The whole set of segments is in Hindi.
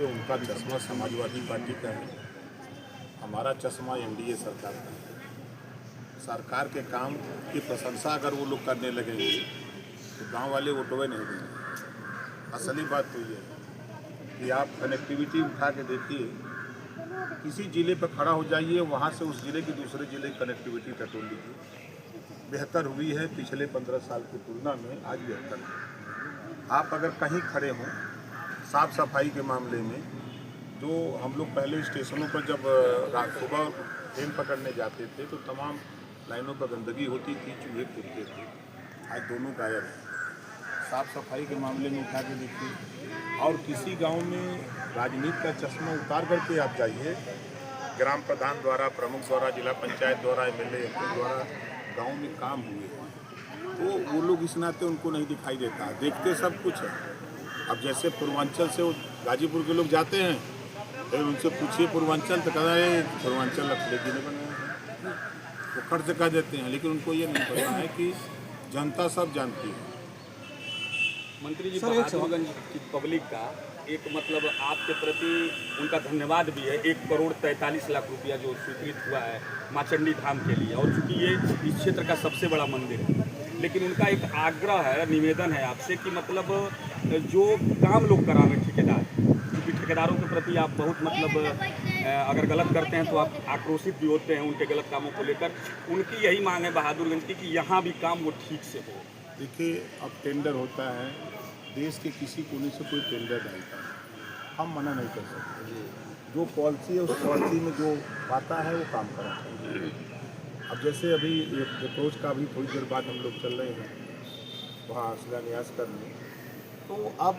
कि उनका चश्मा समाजवादी पार्टी का है, हमारा चश्मा एनडीए सरकार का है। सरकार के काम की प्रशंसा अगर वो लोग करने लगेंगे तो गांव वाले वोटवे नहीं देंगे। असली बात तो ये है कि आप कनेक्टिविटी उठा के देखिए, किसी ज़िले पर खड़ा हो जाइए, वहाँ से उस ज़िले की दूसरे ज़िले की कनेक्टिविटी टटोल लीजिए। बेहतर हुई है पिछले 15 साल की तुलना में, आज बेहतर है। आप अगर कहीं खड़े हों साफ़ सफाई के मामले में, जो हम लोग पहले स्टेशनों पर जब रात सुबह ट्रेन पकड़ने जाते थे तो तमाम लाइनों पर गंदगी होती थी, चूहे कूदते थे। आज दोनों गायब हैं। साफ़ सफाई के मामले में उठा के देखिए, और किसी गांव में राजनीति का चश्मा उतार करके आप जाइए, ग्राम प्रधान द्वारा, प्रमुख द्वारा, जिला पंचायत द्वारा, एमएलए द्वारा गांव में काम हुए तो वो लोग इस नाते उनको नहीं दिखाई देता, देखते सब कुछ है। अब जैसे पूर्वांचल से वो गाजीपुर के लोग जाते हैं, फिर उनसे पूछिए पूर्वांचल तो कह रहे पूर्वांचल अखिलेश जी ने बनाया है, वो खर्च से कह देते हैं, लेकिन उनको ये नहीं पता है कि जनता सब जानती है। मंत्री जी, बहादुरगंज की पब्लिक का एक मतलब आपके प्रति उनका धन्यवाद भी है। 1,43,00,000 रुपया जो स्वीकृत हुआ है माँ चंडी धाम के लिए, और चूँकि ये इस क्षेत्र का सबसे बड़ा मंदिर है, लेकिन उनका एक आग्रह है, निवेदन है आपसे कि मतलब जो काम लोग करा रहे ठेकेदार, क्योंकि ठेकेदारों के प्रति आप बहुत मतलब अगर गलत करते हैं तो आप आक्रोशित भी होते हैं उनके गलत कामों को लेकर। उनकी यही मांग है बहादुरगंज की कि यहाँ भी काम वो ठीक से हो। देखिए, अब टेंडर होता है, देश के किसी कोने से कोई टेंडर डालता है, हम मना नहीं कर सकते। जो पॉलिसी है उस पॉलिसी में जो आता है वो काम कराता है। अब जैसे अभी एक अप्रोच का भी थोड़ी देर बाद हम लोग चल रहे हैं वहाँ शिलान्यास करने, तो अब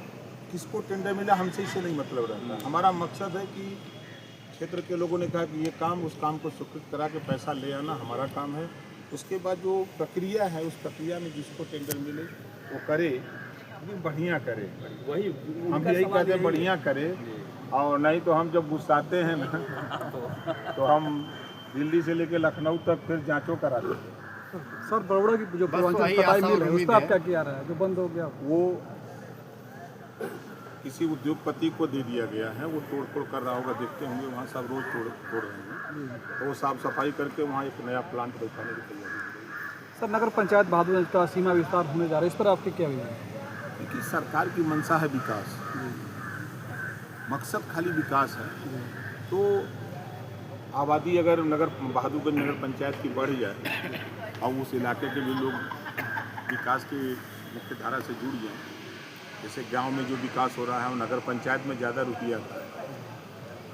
किसको टेंडर मिला हमसे इससे नहीं मतलब रहता। हमारा मकसद है कि क्षेत्र के लोगों ने कहा कि ये काम, उस काम को स्वीकृत करा के पैसा ले आना हमारा काम है। उसके बाद जो प्रक्रिया है, उस प्रक्रिया में जिसको टेंडर मिले वो करे, बढ़िया करे। वही हम यही कहते हैं, बढ़िया करे। और नहीं तो हम जब गुस्साते हैं ना तो हम दिल्ली से लेकर लखनऊ तक फिर जांचों कराते हैं। सर, बड़ौदा की जो पूर्वांचल पटाई मिल है उस पर आप क्या किया रहा है जो बंद हो गया? वो किसी उद्योगपति को दे दिया गया है, वो तोड़ फोड़ कर रहा होगा, देखते होंगे वहाँ सब रोज तोड़ रहे हैं, तो वो साफ सफाई करके वहाँ एक नया प्लांट बैठाने की तैयारी है। सर, नगर पंचायत बहादुरगंज का सीमा विस्तार होने जा रहा है, इस पर आपके क्या विचार है? देखिए, सरकार की मंशा है विकास, मकसद खाली विकास है। तो आबादी अगर बहादुरगंज नगर पंचायत की बढ़ जाए और उस इलाके के भी लोग विकास की मुख्य धारा से जुड़ जाए, जैसे गांव में जो विकास हो रहा है वो नगर पंचायत में ज़्यादा रुपया आता है,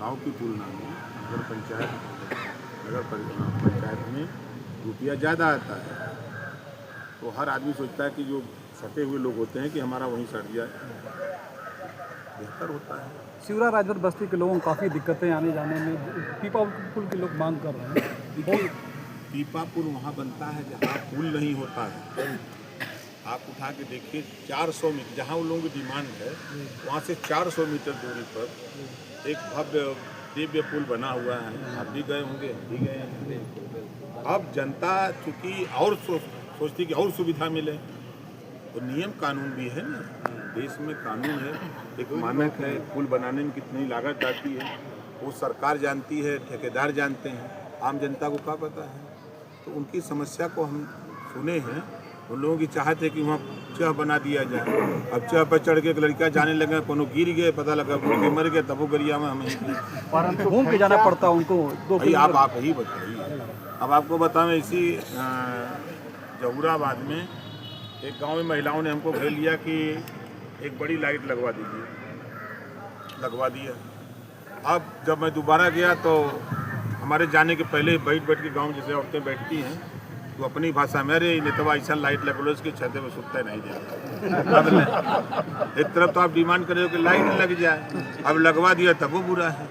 गांव की तुलना में नगर पंचायत में रुपया ज़्यादा आता है। तो हर आदमी सोचता है कि जो सटे हुए लोग होते हैं कि हमारा वहीं सट जाए, बेहतर होता है। शिवरा राजभर बस्ती के लोगों को काफ़ी दिक्कतें आने जाने में, पीपा पुल के लोग मांग कर रहे हैं। देखिए, पीपा पुल वहाँ बनता है जहाँ पुल नहीं होता है। आप उठा के देखिए, 400 मीटर जहाँ उन लोगों की डिमांड है, वहाँ से 400 मीटर दूरी पर एक भव्य दिव्य पुल बना हुआ है। आप भी गए होंगे, हम भी गए हैं। अब जनता चूँकि और सोचती कि और सुविधा मिले, तो नियम कानून भी है ना, देश में कानून है, एक मानक है। पुल बनाने में कितनी लागत आती है वो सरकार जानती है, ठेकेदार जानते हैं, आम जनता को क्या पता है। तो उनकी समस्या को हम सुने हैं। उन लोगों की चाहत है कि वहाँ चह बना दिया जाए। अब चह पर चढ़ के एक लड़का जाने लगे, कोनो गिर गए, पता लगा वो मर गए, तब वो गरिया में हमें घूम के जाना पड़ता उनको। भाई आप ही बताइए। अब आपको बताएं, इसी जहूराबाद में एक गांव में महिलाओं ने हमको घेर लिया कि एक बड़ी लाइट लगवा दीजिए, लगवा दिया। अब जब मैं दोबारा गया तो हमारे जाने के पहले बैठ के गांव जैसे औरतें बैठती हैं तो अपनी भाषा में, अरे नेतवा ऐसा लाइट लगो इसके छते में सुनते नहीं जाए। एक तरफ तो आप डिमांड कर रहे हो कि लाइट लग जाए, अब लगवा दिया तब वो बुरा है।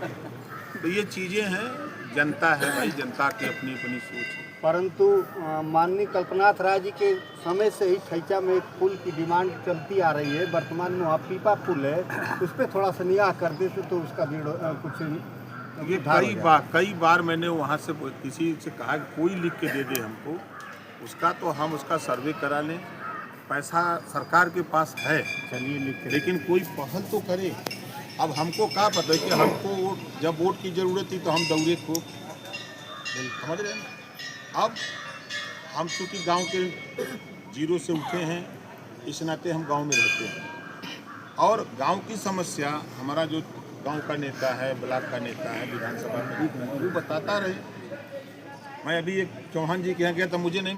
तो ये चीज़ें हैं, जनता है भाई, जनता की अपनी अपनी सोच है। परंतु माननीय कल्पनाथ राय जी के समय से ही ठैचा में एक पुल की डिमांड चलती आ रही है। वर्तमान में वहाँ पीपा पुल है, उस पर थोड़ा सा निगाह कर देते तो उसका कुछ ये कई बार मैंने वहाँ से किसी से कहा कि कोई लिख के दे दे हमको उसका, तो हम उसका सर्वे करा लें। पैसा सरकार के पास है, चलिए लिख, लेकिन कोई पहल तो करे। अब हमको क्या पता है कि हमको जब वोट की ज़रूरत थी तो हम दौड़े खूब, समझ रहे हैं। अब हम चूँकि गांव के जीरो से उठे हैं, इस नाते हम गांव में रहते हैं और गांव की समस्या हमारा जो गांव का नेता है, ब्लॉक का नेता है, विधानसभा में वो बताता रहे। मैं अभी एक चौहान जी के यहाँ गया था, मुझे नहीं